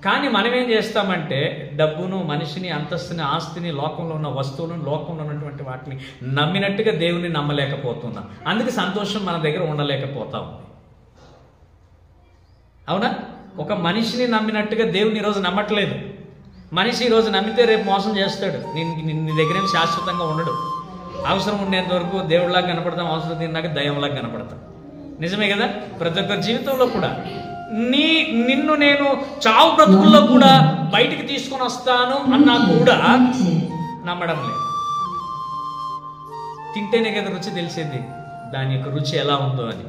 కానీ మనం ఏం చేస్తామంటే డబ్బును, మనిషిని, అంతస్తుని, ఆస్తిని, లోకంలో ఉన్న వస్తువులను, లోకంలో ఉన్నటువంటి వాటిని నమ్మినట్టుగా దేవుని నమ్మలేకపోతున్నాం. అందుకే సంతోషం మన దగ్గర ఉండలేకపోతా ఉంది. అవునా? ఒక మనిషిని నమ్మినట్టుగా దేవుని ఈరోజు నమ్మట్లేదు. మనిషి ఈరోజు నమ్మితే రేపు మోసం చేస్తాడు. నీ దగ్గర ఏం శాశ్వతంగా ఉండడు. అవసరం ఉండేంత వరకు దేవుడిలాగా కనపడతాం, అవసరం తిన్నాక దయ్యంలాగా కనపడతాం. నిజమే కదా? ప్రతి ఒక్కరి జీవితంలో కూడా నిన్ను నేను చావు బ్రతుకుల్లో కూడా బయటికి తీసుకొని వస్తాను అన్నా కూడా నమ్మడం లేదు. తింటేనే కదా రుచి తెలిసేది, దాని యొక్క రుచి ఎలా ఉందో అని.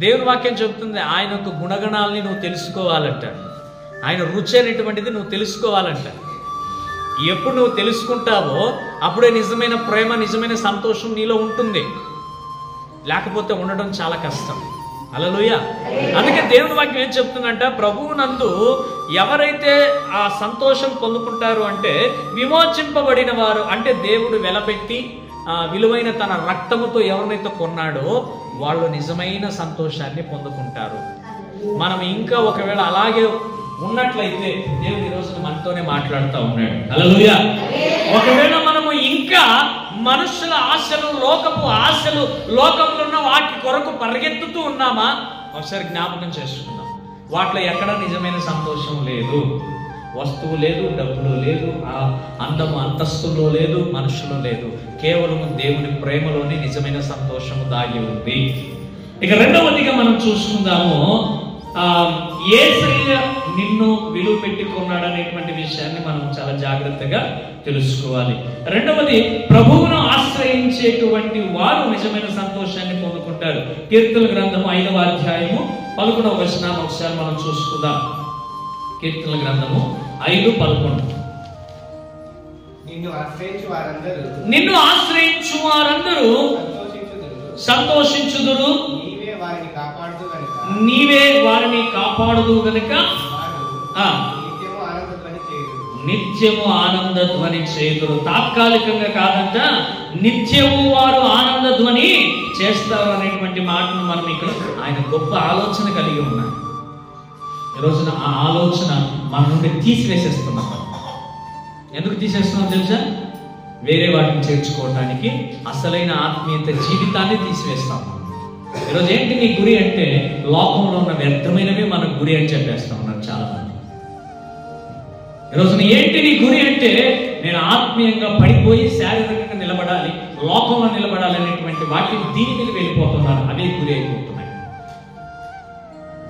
దేవుని వాక్యం చెబుతుంది, ఆయన యొక్క గుణగణాలని నువ్వు తెలుసుకోవాలంట. ఆయన రుచి అనేటువంటిది నువ్వు తెలుసుకోవాలంట. ఎప్పుడు నువ్వు తెలుసుకుంటావో అప్పుడే నిజమైన ప్రేమ, నిజమైన సంతోషం నీలో ఉంటుంది. లేకపోతే ఉండడం చాలా కష్టం. హల్లెలూయా. అందుకే దేవుని వాక్యం ఏం చెప్తుందంట, ప్రభువు నందు ఎవరైతే ఆ సంతోషం పొందుకుంటారు అంటే విమోచింపబడిన వారు, అంటే దేవుడు వెలపెట్టి విలువైన తన రక్తముతో ఎవరినైతే కొన్నాడో వాళ్ళు నిజమైన సంతోషాన్ని పొందుకుంటారు. మనం ఇంకా ఒకవేళ అలాగే ఉన్నట్లయితే దేవుడు ఈ రోజున మనతోనే మాట్లాడుతూ ఉన్నాడు. హల్లెలూయా. ఒకవేళ మనము ఇంకా మనుషుల ఆశలు, లోకపు ఆశలు, లోకంలో ఉన్న వాటి కొరకు పరిగెత్తుతూ ఉన్నామా? ఒకసారి జ్ఞాపకం చేసుకుందాం. వాటిలో ఎక్కడ నిజమైన సంతోషం లేదు. వస్తువు లేదు, డబ్బులో లేదు, అందము అంతస్తులో లేదు, మనుషులో లేదు. కేవలం దేవుని ప్రేమలోనే నిజమైన సంతోషము దాగి ఉంది. ఇక రెండవదిగా మనం చూసుకుందాము, యేసయ్య నిన్ను విలువ పెట్టుకున్నాడు అనేటువంటి విషయాన్ని మనం చాలా జాగ్రత్తగా తెలుసుకోవాలి. రెండవది, ప్రభువును ఆశ్రయించేటువంటి వారు నిజమైన సంతోషాన్ని పొందుకుంటారు. కీర్తనల గ్రంథము 5వ అధ్యాయము 11వ వచనాన్ని ఒకసారి మనం చూసుకుందాం. కీర్తనల గ్రంథము 5:11. నిన్ను ఆశ్రయించు వారందరూ సంతోషించుదురు, నీవే వారిని కాపాడుదు గనుక నిత్యము ఆనంద ధ్వని చేయుదురు. తాత్కాలికంగా కాదంట, నిత్యము వారు ఆనంద ధ్వని చేస్తారు అనేటువంటి మాటను మనం ఇక్కడ, ఆయన గొప్ప ఆలోచన కలిగి ఉన్నారు. ఈరోజున ఆ ఆలోచన మన నుండి తీసివేసేస్తున్నాం. ఎందుకు తీసేస్తున్నాం తెలుసా? వేరే వాటిని చేర్చుకోవడానికి, అసలైన ఆత్మీయత జీవితాన్ని తీసివేస్తాం. ఈరోజు ఏంటి నీ గురి అంటే, లోకంలో ఉన్న వ్యర్థమైనవే మన గురి అని చెప్పేస్తా ఉన్నారు చాలా మంది. ఈరోజున ఏంటి నీ గురి అంటే, నేను ఆత్మీయంగా పడిపోయి శారీరకంగా నిలబడాలి, లోకంలో నిలబడాలి అనేటువంటి వాటిని దీని మీద వెళ్ళిపోతున్నారు. అవే గురి అయిపోతున్నాయి.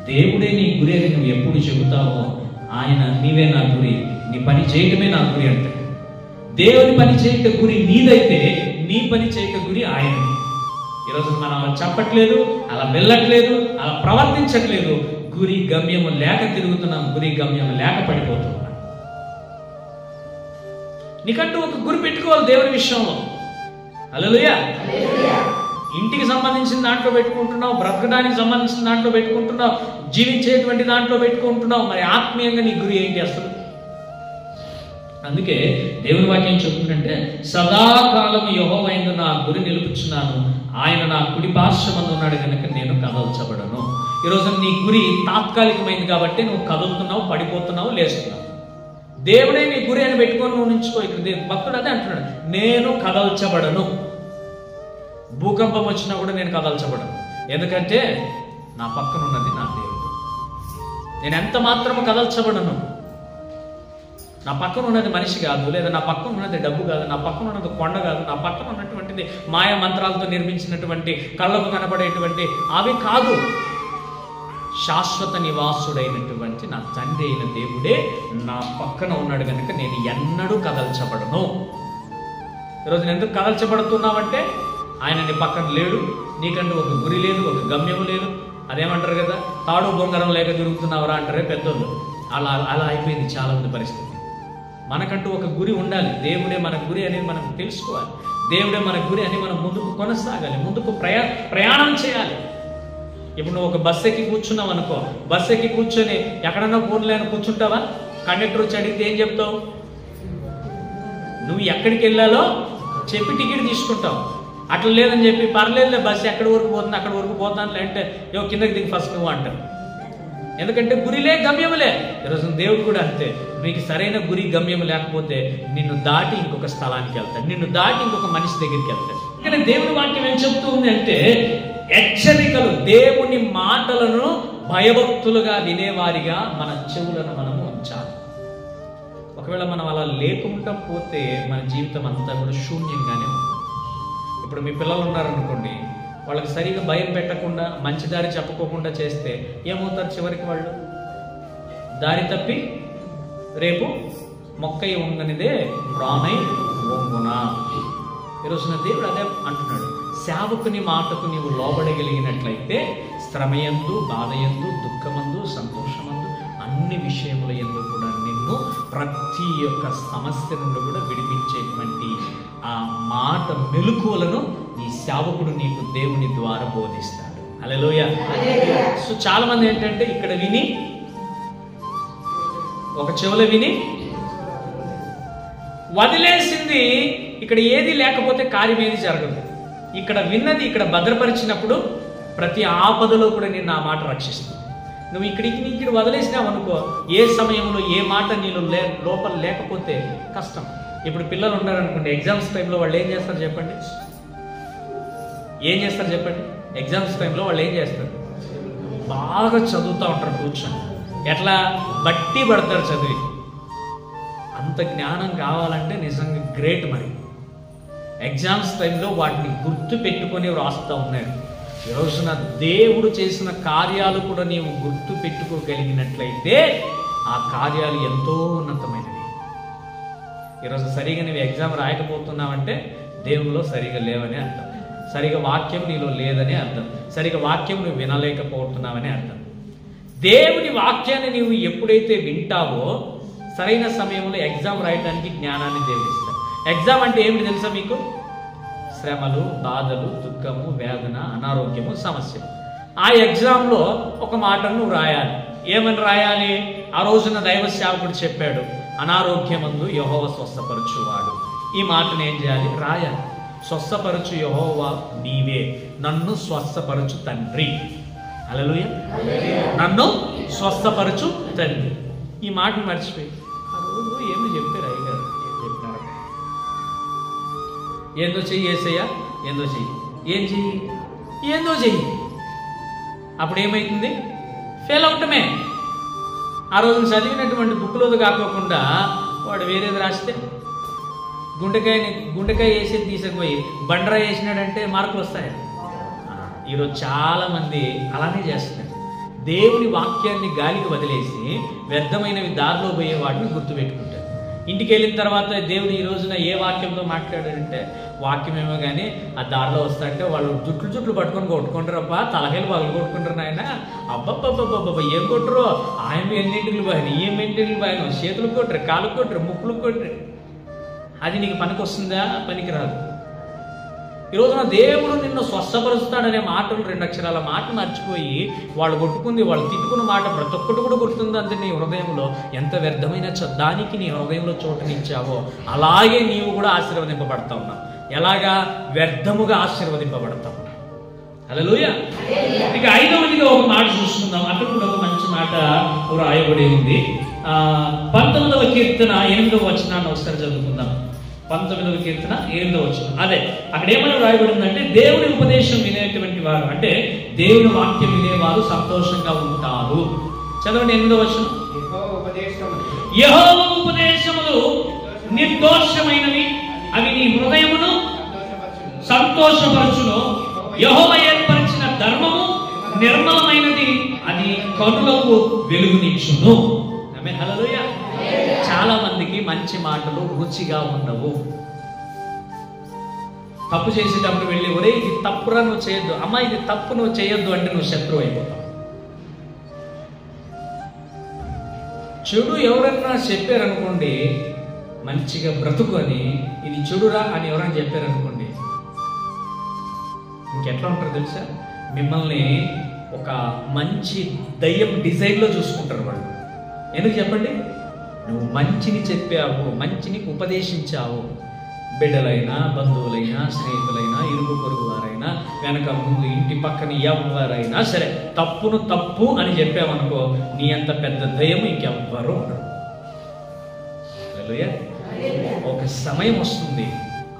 దేవుడే నీ గురి అని నువ్వు ఎప్పుడు చెబుతావో, ఆయన నీవే నా గురి, నీ పని చేయటమే నా గురి అంటే. దేవుని పని చేయక గురి నీదైతే, నీ పని చేయక గురి ఆయన. ఈరోజు మనం అలా చెప్పట్లేదు, అలా వెళ్ళట్లేదు, అలా ప్రవర్తించట్లేదు. గురి గమ్యము లేక తిరుగుతున్నాం, గురి గమ్యము లేక పడిపోతున్నాం. నీకంటూ ఒక గురి పెట్టుకోవాలి దేవుని విషయంలో. హల్లెలూయా. ఇంటికి సంబంధించిన దాంట్లో పెట్టుకుంటున్నావు, బ్రతకడానికి సంబంధించిన దాంట్లో పెట్టుకుంటున్నావు, జీవించేటువంటి దాంట్లో పెట్టుకుంటున్నావు. మరి ఆత్మీయంగా నీ గురి ఏంటి అసలు? అందుకే దేవుని వాక్యం చెప్తుందంటే, సదాకాలం యెహోవాయందు నా గురి నిలుపుచున్నాను, ఆయన నా కుడి పార్శ్వమందు ఉన్నాడు కనుక నేను కదల్చబడను. ఈరోజు నీ గురి తాత్కాలికమైంది కాబట్టి నువ్వు కదులుతున్నావు, పడిపోతున్నావు, లేస్తున్నావు. దేవుడే నీ గురి అని పెట్టుకొని నువ్వు నించుకో. ఇక్కడ భక్తుడు అదే అంటున్నాడు, నేను కదల్చబడను. భూకంపం వచ్చినా కూడా నేను కదల్చబడను. ఎందుకంటే నా పక్కన ఉన్నది నా దేవుడు. నేను ఎంత మాత్రము కదల్చబడను. నా పక్కన ఉన్నది మనిషి కాదు, లేదా నా పక్కన ఉన్నది డబ్బు కాదు, నా పక్కన ఉన్నది కొండ కాదు, నా పక్కన ఉన్నటువంటిది మాయా మంత్రాలతో నిర్మించినటువంటి కళ్ళకు కనబడేటువంటి అవి కాదు. శాశ్వత నివాసుడైనటువంటి నా తండ్రి అయిన దేవుడే నా పక్కన ఉన్నాడు కనుక నేను ఎన్నడూ కదల్చబడను. ఈరోజు నేను ఎందుకు కదల్చబడుతున్నావంటే, ఆయన నీ పక్కన లేడు, నీకంటూ ఒక గురి లేదు, ఒక గమ్యము లేదు. అదేమంటారు కదా, తాడు బొంగరం లేక తిరుగుతున్నావరా అంటారే పెద్దోళ్ళు. అలా అయిపోయింది చాలా మంది పరిస్థితి. మనకంటూ ఒక గురి ఉండాలి. దేవుడే మన గురి అనేది మనకు తెలుసుకోవాలి. దేవుడే మన గురి అని మనం ముందుకు కొనసాగాలి, ముందుకు ప్రయాణం చేయాలి. ఇప్పుడు నువ్వు ఒక బస్సు ఎక్కి కూర్చున్నావు అనుకో, బస్సు ఎక్కి కూర్చొని ఎక్కడన్నా ఫోన్లేని కూర్చుంటావా? కండక్టర్ వచ్చి అడిగితే ఏం చెప్తావు? నువ్వు ఎక్కడికి వెళ్ళాలో చెప్పి టికెట్ తీసుకుంటావు. అట్లా లేదని చెప్పి పర్లేదులే బస్సు ఎక్కడి వరకు పోతుంది అక్కడి వరకు పోతాను అంటే కిందకి దిగి ఫస్ట్ నువ్వు అంటారు. ఎందుకంటే గురిలే గమ్యములే. ఈరోజు దేవుడు కూడా అంతే. నీకు సరైన గురి గమ్యం లేకపోతే నిన్ను దాటి ఇంకొక స్థలానికి వెళ్తాడు, నిన్ను దాటి ఇంకొక మనిషి దగ్గరికి వెళ్తాడు. కానీ దేవుని వాక్యం ఏం చెప్తూ ఉంది అంటే హెచ్చరికలు, దేవుని మాటలను భయభక్తులుగా వినేవారిగా మన చెవులను మనము ఉంచాలి. ఒకవేళ మనం అలా లేకుండా పోతే మన జీవితం అంతా కూడా శూన్యంగానే ఉంటుంది. ఇప్పుడు మీ పిల్లలు ఉన్నారనుకోండి, వాళ్ళకి సరిగా భయం పెట్టకుండా మంచి దారి చెప్పుకోకుండా చేస్తే ఏమవుతారు? చివరికి వాళ్ళు దారి తప్పి రేపు మొక్కై వంగనిదే రానై వంగునా. ఈరోజున దేవుడు అదే అంటున్నాడు, సేవకుని మాటకు నీవు లోబడగలిగినట్లయితే శ్రమయందు, బాధయందు, దుఃఖమందు, సంతోషమందు, అన్ని విషయముల యందు కూడా నిన్ను ప్రతి ఒక్క సమస్య నుండి కూడా విడిపించేటువంటి ఆ మాట మెలకువలను ఈ సేవకుడు నీకు దేవుని ద్వారా బోధిస్తాడు. హల్లెలూయా. సో చాలా మంది ఏంటంటే ఇక్కడ విని, ఒక చెవుల విని వదిలేసింది, ఇక్కడ ఏది లేకపోతే కార్యం ఏది జరగదు. ఇక్కడ విన్నది ఇక్కడ భద్రపరిచినప్పుడు ప్రతి ఆపదలో కూడా నేను ఆ మాట రక్షిస్తాను. నువ్వు ఇక్కడ వదిలేసినావు అనుకో, ఏ సమయంలో ఏ మాట నీళ్ళు లోపల లేకపోతే కష్టం. ఇప్పుడు పిల్లలు ఉన్నారనుకోండి, ఎగ్జామ్స్ టైంలో వాళ్ళు ఏం చేస్తారు చెప్పండి? ఏం చేస్తారు చెప్పండి? ఎగ్జామ్స్ టైంలో వాళ్ళు ఏం చేస్తారు? బాగా చదువుతూ ఉంటారు కూర్చొని. ఎట్లా బట్టి పడతారు చదివి. అంత జ్ఞానం కావాలంటే నిజంగా గ్రేట్. మరి ఎగ్జామ్స్ టైంలో వాటిని గుర్తు పెట్టుకొని రాస్తూ ఉన్నారు. ఈరోజున దేవుడు చేసిన కార్యాలు కూడా నీవు గుర్తు పెట్టుకోగలిగినట్లయితే ఆ కార్యాలు ఎంతో ఉన్నతమైనవి. ఈరోజు సరిగా నువ్వు ఎగ్జామ్ రాయకపోతున్నావంటే దేవునిలో సరిగా లేవని అర్థం, సరిగా వాక్యం నీలో లేదని అర్థం, సరిగా వాక్యం నువ్వు వినలేకపోతున్నావని అర్థం. దేవుని వాక్యాన్ని నీవు ఎప్పుడైతే వింటావో సరైన సమయంలో ఎగ్జామ్ రాయడానికి జ్ఞానాన్ని దేవుడిస్తాడు. ఎగ్జామ్ అంటే ఏమిటి తెలుసా మీకు? శ్రమలు, బాధలు, దుఃఖము, వేదన, అనారోగ్యము, సమస్యలు. ఆ ఎగ్జామ్లో ఒక మాటను నువ్వు రాయాలి. ఏమని రాయాలి? ఆ రోజున దైవ సేవకుడు చెప్పాడు, అనారోగ్యమందు యెహోవా స్వస్థపరచువాడు. ఈ మాటను ఏం చేయాలి? రాయాలి. స్వస్థపరచు యెహోవా నీవే, నన్ను స్వస్థపరచు తండ్రి. హల్లెలూయా. నన్ను స్వస్థపరచు తండ్రి. ఈ మాటను మర్చిపోయి ఆ రోజు ఏమి చెప్పారు అయ్యగారు? చెప్పినారు, ఏందో చెయ్యి ఏసయ్యా, ఏందో చెయ్యి, ఏం చెయ్యి, ఏందో చెయ్యి. అప్పుడు ఏమైతుంది? ఫెయిల్ అవటమే. ఆ రోజు చదివినటువంటి బుక్లోది కాకోకుండా వాడు వేరేది రాస్తే గుండెకాయ వేసేది తీసుకుపోయి బండరా వేసినాడంటే మార్కులు వస్తాయి. ఈరోజు చాలామంది అలానే చేస్తున్నారు. దేవుని వాక్యాన్ని గాలికి వదిలేసి వ్యర్థమైనవి దారిలో పోయే వాటిని గుర్తుపెట్టుకుంటారు. ఇంటికి వెళ్ళిన తర్వాత దేవుడు ఈ రోజున ఏ వాక్యంతో మాట్లాడాడంటే వాక్యమేమో కానీ ఆ దారిలో వస్తాయంటే వాళ్ళు జుట్లు పట్టుకొని కొట్టుకుంటారబ్బా, తలకాయలు పగలు కొట్టుకుంటారు నాయన. అబ్బబ్బబ్బబ్బబ్బ ఏం కొట్టరు, ఆయన ఎన్నింటికి పోయాను, ఏం ఎన్నింటికి పోయాను, చేతులు కొట్టరు, కాలు కొట్టరు, ముక్కులు కొట్టరు. అది నీకు పనికి వస్తుందా? పనికి రాదు. ఈ రోజున దేవుడు నిన్ను స్వస్థపరుస్తాడనే మాటలు, 2 అక్షరాల మాట మర్చిపోయి వాళ్ళు కొట్టుకుంది, వాళ్ళు తిట్టుకున్న మాట ప్రతి ఒక్కటి కూడా గుర్తుంది. అంతే నీ హృదయంలో ఎంత వ్యర్థమైన దానికి నీ హృదయంలో చోటునిచ్చావో అలాగే నీవు కూడా ఆశీర్వదింపబడతా ఉన్నావు. ఎలాగా? వ్యర్థముగా ఆశీర్వదింపబడతా ఉన్నావు. హల్లెలూయా. ఇక 5వదిగా ఒక మాట చూసుకుందాం. అక్కడ కూడా ఒక మంచి మాట రాయబడి ఉంది. 19వ కీర్తన 8వ వచనాన్ని ఒకసారి చదువుకుందాం. 19వ కీర్తన 8వ వచనం. అదే అక్కడ ఏమని రాయబడిందంటే దేవుని ఉపదేశం వినేటువంటి వారు, అంటే దేవుని వాక్యం వినేవారు సంతోషంగా ఉంటారు. చదవండి 8వ వచనం. యెహోవా ఉపదేశములు నిర్దోషమైనవి, అవి నీ హృదయమును సంతోషపరచును. యెహోవా ఏర్పరిచిన ధర్మము నిర్మలమైనది, అది కనులకు వెలుగునిచ్చును. ఆమేన్. హల్లెలూయా. చాలా మందికి మంచి మాటలు రుచిగా ఉండవు. తప్పు చేసేటప్పుడు వెళ్ళి ఒరే ఇది తప్పురా నువ్వు చేయొద్దు, అమ్మా ఇది తప్పు నువ్వు చేయొద్దు అంటే నువ్వు శత్రువు అయిపోతావు. చెడు ఎవరన్నా చెప్పారనుకోండి, మంచిగా బ్రతుకొని ఇది చెడురా అని ఎవరైనా చెప్పారనుకోండి, ఇంకెట్లా ఉంటారు తెలుసా? మిమ్మల్ని ఒక మంచి దయ్యం డిజైన్లో చూసుకుంటారు వాళ్ళు. ఎందుకు చెప్పండి? నువ్వు మంచిని చెప్పావు, మంచిని ఉపదేశించావు. బిడ్డలైనా, బంధువులైనా, స్నేహితులైనా, ఇరుగు పొరుగు వారైనా, వెనక ముందు ఇంటి పక్కన ఎవరైనా సరే తప్పును తప్పు అని చెప్పామనుకో, నీ అంత పెద్ద దయ్యం ఇంకెవ్వరూ ఉండరు. హల్లెలూయా. ఒక సమయం వస్తుంది,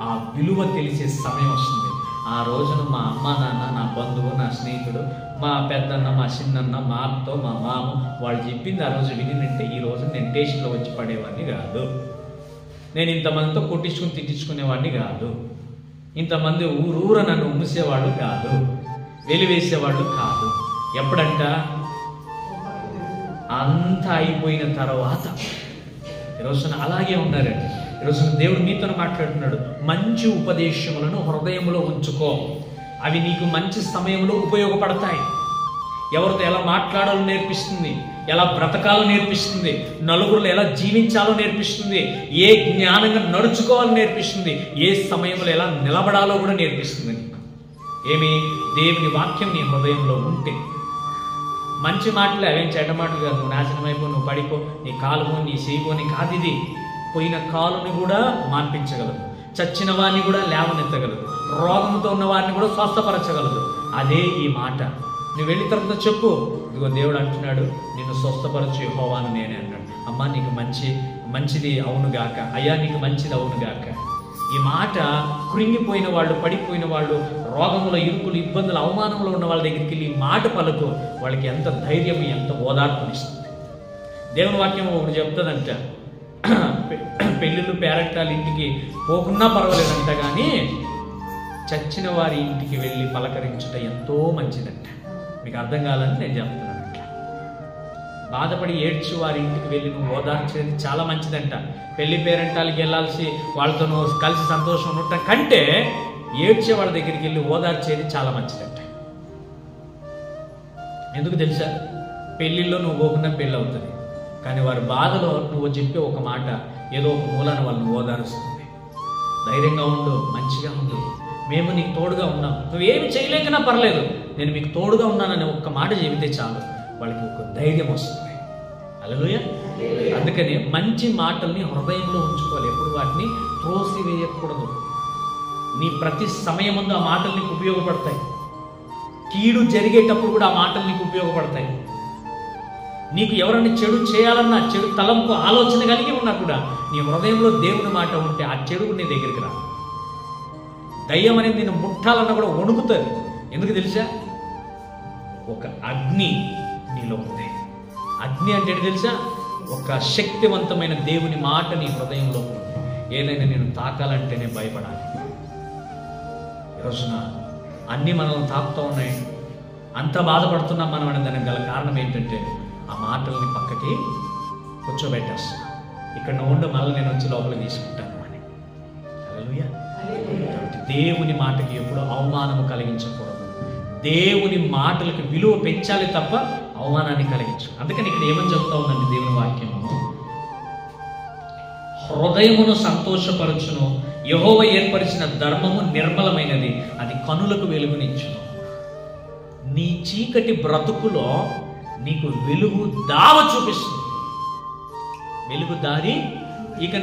ఆ విలువ తెలిసే సమయం వస్తుంది. ఆ రోజున మా అమ్మ నాన్న, నా బంధువు, నా స్నేహితుడు, మా పెద్దన్న, మా చిన్నన్న, మా అత్తో, మా మామ వాళ్ళు చెప్పింది ఆ రోజు వినింటే ఈ రోజు నేను స్టేషన్లో వచ్చి పడేవాడిని కాదు. నేను ఇంతమందితో కొట్టించుకుని తిట్టించుకునేవాడిని కాదు. ఇంతమంది ఊరూర నన్ను ఉమ్మేసేవాళ్ళు కాదు, వెలివేసేవాళ్ళు కాదు. ఎప్పుడంట? అంతా అయిపోయిన తర్వాత. ఈరోజున అలాగే ఉన్నారండి. ఈరోజున దేవుడు మీతో మాట్లాడుతున్నాడు. మంచి ఉపదేశములను హృదయంలో ఉంచుకో, అవి నీకు మంచి సమయంలో ఉపయోగపడతాయి. ఎవరితో ఎలా మాట్లాడాలో నేర్పిస్తుంది, ఎలా బ్రతకాలో నేర్పిస్తుంది, నలుగురిలో ఎలా జీవించాలో నేర్పిస్తుంది, ఏ జ్ఞానంగా నడుచుకోవాలో నేర్పిస్తుంది, ఏ సమయంలో ఎలా నిలబడాలో కూడా నేర్పిస్తుంది. ఏమి? దేవుని వాక్యం నీ హృదయంలో ఉంటే. మంచి మాటలే, అవేం చెడ్డ మాటలు కాదు. నువ్వు నాశనం అయిపో, నువ్వు పడిపో, నీ కాలుపో, నీ చేయిపోని కాదు ఇది. పోయిన కాలుని కూడా మాన్పించగలదు, చచ్చిన వారిని కూడా లేవనెత్తగలదు, రోగంతో ఉన్న వారిని కూడా స్వస్థపరచగలదు. అదే ఈ మాట. నువ్వు వెళ్ళిన తర్వాత చెప్పు, ఇదిగో దేవుడు అంటున్నాడు, నిన్ను స్వస్థపరచు యెహోవాను నేనే అన్నాడు. అమ్మా నీకు మంచిది అవునుగాక, అయ్యా నీకు మంచిది అవునుగాక. ఈ మాట కృంగిపోయిన వాళ్ళు, పడిపోయిన వాళ్ళు, రోగముల, ఇరుకులు, ఇబ్బందులు, అవమానంలో ఉన్న వాళ్ళ దగ్గరికి వెళ్ళి ఈ మాట పలుకు, వాళ్ళకి ఎంత ధైర్యం, ఎంత ఓదార్పునిస్తుంది. దేవుని వాక్యం ఒకటి చెప్తుందంట, పెళ్ళిళ్ళు పేరెంటాల ఇంటికి పోకున్నా పర్వాలేదంట, కానీ చచ్చిన వారి ఇంటికి వెళ్ళి పలకరించుట ఎంతో మంచిదంట. మీకు అర్థం కావాలని నేను చెప్తున్నానంట. బాధపడి ఏడ్చు వారి ఇంటికి వెళ్ళి నువ్వు ఓదార్చేది చాలా మంచిదంట. పెళ్లి పేరెంటాలకి వెళ్ళాల్సి వాళ్ళతో నువ్వు కలిసి సంతోషం ఉండటం కంటే ఏడ్చే వాళ్ళ దగ్గరికి వెళ్ళి ఓదార్చేది చాలా మంచిదంట. ఎందుకు తెలుసా? పెళ్ళిళ్ళలో నువ్వు పోకుండా పెళ్ళి అవుతుంది, కానీ వారి బాధలో నువ్వు చెప్పే ఒక మాట ఏదో ఒక మూలాన్ని వాళ్ళని ఓదారుస్తుంది. ధైర్యంగా ఉండు, మంచిగా ఉండు, మేము నీకు తోడుగా ఉన్నాం, నువ్వేమి చేయలేకనా పర్లేదు, నేను మీకు తోడుగా ఉన్నానని ఒక్క మాట చెబితే చాలు, వాళ్ళకి ఒక ధైర్యం వస్తుంది. హల్లెలూయా. అందుకని మంచి మాటల్ని హృదయంలో ఉంచుకోవాలి, ఎప్పుడు వాటిని త్రోసివేయకూడదు. నీ ప్రతి సమయం ముందు ఆ మాటలు నీకు ఉపయోగపడతాయి. కీడు జరిగేటప్పుడు కూడా ఆ మాటలు నీకు ఉపయోగపడతాయి. నీకు ఎవరైనా చెడు చేయాలన్నా, చెడు తలంపు ఆలోచన కలిగి ఉన్నా కూడా నీ హృదయంలో దేవుని మాట ఉంటే ఆ చెడు నీ దగ్గరికి రా. దయ్యం అనేది నేను ముట్టాలన్నా కూడా వణుకుతుంది. ఎందుకు తెలుసా? ఒక అగ్ని నీలో ఉంది. అగ్ని అంటే తెలుసా? ఒక శక్తివంతమైన దేవుని మాట నీ హృదయంలో ఉంది. ఏదైనా నేను తాకాలంటేనే భయపడాలి. ఈరోజున అన్నీ మనల్ని తాకుతూ ఉన్నాయి, అంత బాధపడుతున్నాం మనం అనే దానికి గల కారణం ఏంటంటే ఆ మాటల్ని పక్కకి కూర్చోబెట్టేస్తున్నాం. ఇక్కడ ఉండి మళ్ళీ నేను వచ్చి లోపలికి తీసుకుంటాను అని. హల్లెలూయా. దేవుని మాటకి ఎప్పుడు అవమానము కలిగించకూడదు. దేవుని మాటలకు విలువ పెంచాలి తప్ప అవమానాన్ని కలిగించు. అందుకని ఇక్కడ ఏమని చెప్తా ఉందండి దేవుని వాక్యము? హృదయమును సంతోషపరచును, యెహోవా ఏర్పరిచిన ధర్మము నిర్మలమైనది, అది కనులకు వెలుగునిచ్చును. నీ చీకటి బ్రతుకులో నీకు వెలుగు దావ చూపిస్తుంది. వెలుగు దారి ఇక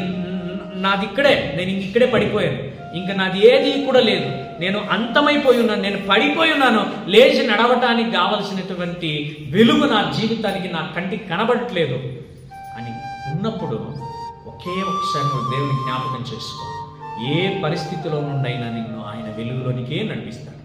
నాది ఇక్కడే, నేను ఇక్కడే పడిపోయాను, ఇంకా నాది ఏది కూడా లేదు, నేను అంతమైపోయి ఉన్నాను, నేను పడిపోయి ఉన్నాను, లేచి నడవటానికి కావలసినటువంటి వెలుగు నా జీవితానికి, నా కంటికి కనబడట్లేదు అని ఉన్నప్పుడు ఒకే ఒకసారి నువ్వు దేవుని జ్ఞాపకం చేసుకో. ఏ పరిస్థితిలో నుండైనా నిన్ను ఆయన వెలుగులోనికే నడిపిస్తాడు.